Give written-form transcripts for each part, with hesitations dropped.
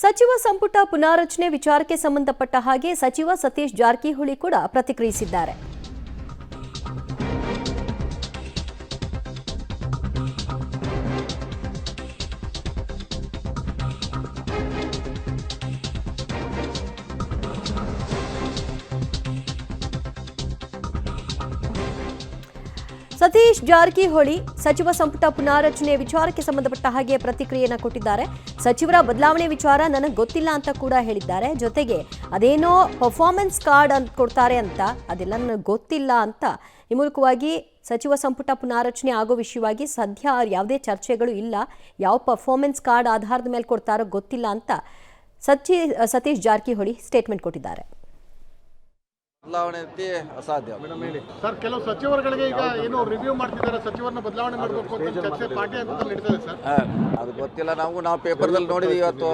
ಸಚಿವ ಸಂಪುಟ ಪುನಾರಚನೆ ವಿಚಾರಕ್ಕೆ ಸಂಬಂಧಪಟ್ಟ ಹಾಗೆ ಸಚಿವ ಸತೀಶ್ ಜಾರಕಿಹೊಳಿ ಕೂಡ ಪ್ರತಿಕ್ರಿಯಿಸಿದ್ದಾರೆ. ಸತೀಶ್ ಜಾರಕಿಹೊಳಿ ಸಚಿವ ಸಂಪುಟ ಪುನಾರಚನೆ ವಿಚಾರಕ್ಕೆ ಸಂಬಂಧಪಟ್ಟ ಹಾಗೆ ಪ್ರತಿಕ್ರಿಯೆಯನ್ನು ಕೊಟ್ಟಿದ್ದಾರೆ. ಸಚಿವರ ಬದಲಾವಣೆ ವಿಚಾರ ನನಗೆ ಗೊತ್ತಿಲ್ಲ ಅಂತ ಕೂಡ ಹೇಳಿದ್ದಾರೆ. ಜೊತೆಗೆ ಅದೇನೋ ಪರ್ಫಾರ್ಮೆನ್ಸ್ ಕಾರ್ಡ್ ಅಂತ ಕೊಡ್ತಾರೆ ಅಂತ ಅದೆಲ್ಲ ನನಗೆ ಗೊತ್ತಿಲ್ಲ ಅಂತ ಈ ಮೂಲಕವಾಗಿ ಸಚಿವ ಸಂಪುಟ ಪುನಾರಚನೆ ಆಗೋ ವಿಷಯವಾಗಿ ಸದ್ಯ ಯಾವುದೇ ಚರ್ಚೆಗಳು ಇಲ್ಲ. ಯಾವ ಪರ್ಫಾರ್ಮೆನ್ಸ್ ಕಾರ್ಡ್ ಆಧಾರದ ಮೇಲೆ ಕೊಡ್ತಾರೋ ಗೊತ್ತಿಲ್ಲ ಅಂತ ಸತೀಶ್ ಜಾರಕಿಹೊಳಿ ಸ್ಟೇಟ್ಮೆಂಟ್ ಕೊಟ್ಟಿದ್ದಾರೆ. ಬದಲಾವಣೆ ಅಸಾಧ್ಯ ಸರ್. ಕೆಲವು ಸಚಿವರುಗಳಿಗೆ ಈಗ ಏನು ರಿವ್ಯೂ ಮಾಡ್ತಿದ್ದಾರೆ, ಸಚಿವರನ್ನ ಬದಲಾವಣೆ ಮಾಡಬೇಕು ಅಂತ ಚರ್ಚೆ ಪಾರ್ಟಿ ಅಂತ ನಡೀತದೆ ಸರ್. ಅದು ಗೊತ್ತಿಲ್ಲ. ನಾವು ಪೇಪರ್ದಲ್ಲಿ ನೋಡಿದ್ವಿ ಇವತ್ತು.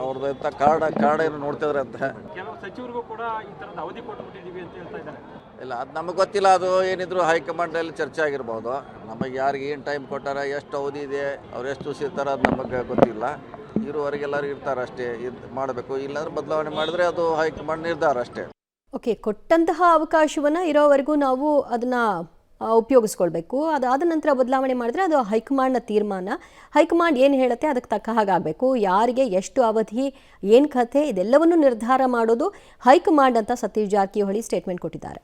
ಅವ್ರದ್ದು ಕಾರ್ಡ್ ಏನು ನೋಡ್ತಿದ್ರೆ ಅಂತ ಕೆಲವು ಸಚಿವರಿಗೂ ಕೂಡ ಈ ತರದ ಅವಧಿ ಕೊಟ್ಟುಬಿಟ್ಟಿದ್ದೀವಿ ಅಂತ ಹೇಳ್ತಾ ಇದ್ದಾರೆ. ಇಲ್ಲ, ಅದು ನಮಗೆ ಗೊತ್ತಿಲ್ಲ. ಅದು ಏನಿದ್ರು ಹೈಕಮಾಂಡಲ್ಲಿ ಚರ್ಚೆ ಆಗಿರ್ಬೋದು. ನಮಗೆ ಯಾರಿಗೆ ಏನು ಟೈಮ್ ಕೊಟ್ಟಾರ, ಎಷ್ಟು ಅವಧಿ ಇದೆ, ಅವ್ರು ಎಷ್ಟು ದಿವಸ ಇರ್ತಾರೆ, ಅದು ನಮಗೆ ಗೊತ್ತಿಲ್ಲ. ಇರುವವರೆಗೆಲ್ಲರೂ ಇರ್ತಾರೆ ಅಷ್ಟೇ. ಇದು ಮಾಡಬೇಕು, ಇಲ್ಲಾಂದ್ರೆ ಬದಲಾವಣೆ ಮಾಡಿದ್ರೆ ಅದು ಹೈಕಮಾಂಡ್ ನಿರ್ಧಾರ ಅಷ್ಟೇ. ಓಕೆ, ಕೊಟ್ಟಂತಹ ಅವಕಾಶವನ್ನು ಇರೋವರೆಗೂ ನಾವು ಅದನ್ನು ಉಪಯೋಗಿಸ್ಕೊಳ್ಬೇಕು. ಅದಾದ ನಂತರ ಬದಲಾವಣೆ ಮಾಡಿದ್ರೆ ಅದು ಹೈಕಮಾಂಡ್ನ ತೀರ್ಮಾನ. ಹೈಕಮಾಂಡ್ ಏನು ಹೇಳುತ್ತೆ ಅದಕ್ಕೆ ತಕ್ಕ ಹಾಗಾಗಬೇಕು. ಯಾರಿಗೆ ಎಷ್ಟು ಅವಧಿ, ಏನು ಕಥೆ, ಇದೆಲ್ಲವನ್ನೂ ನಿರ್ಧಾರ ಮಾಡೋದು ಹೈಕಮಾಂಡ್ ಅಂತ ಸತೀಶ್ ಜಾರಕಿಹೊಳಿ ಸ್ಟೇಟ್ಮೆಂಟ್ ಕೊಟ್ಟಿದ್ದಾರೆ.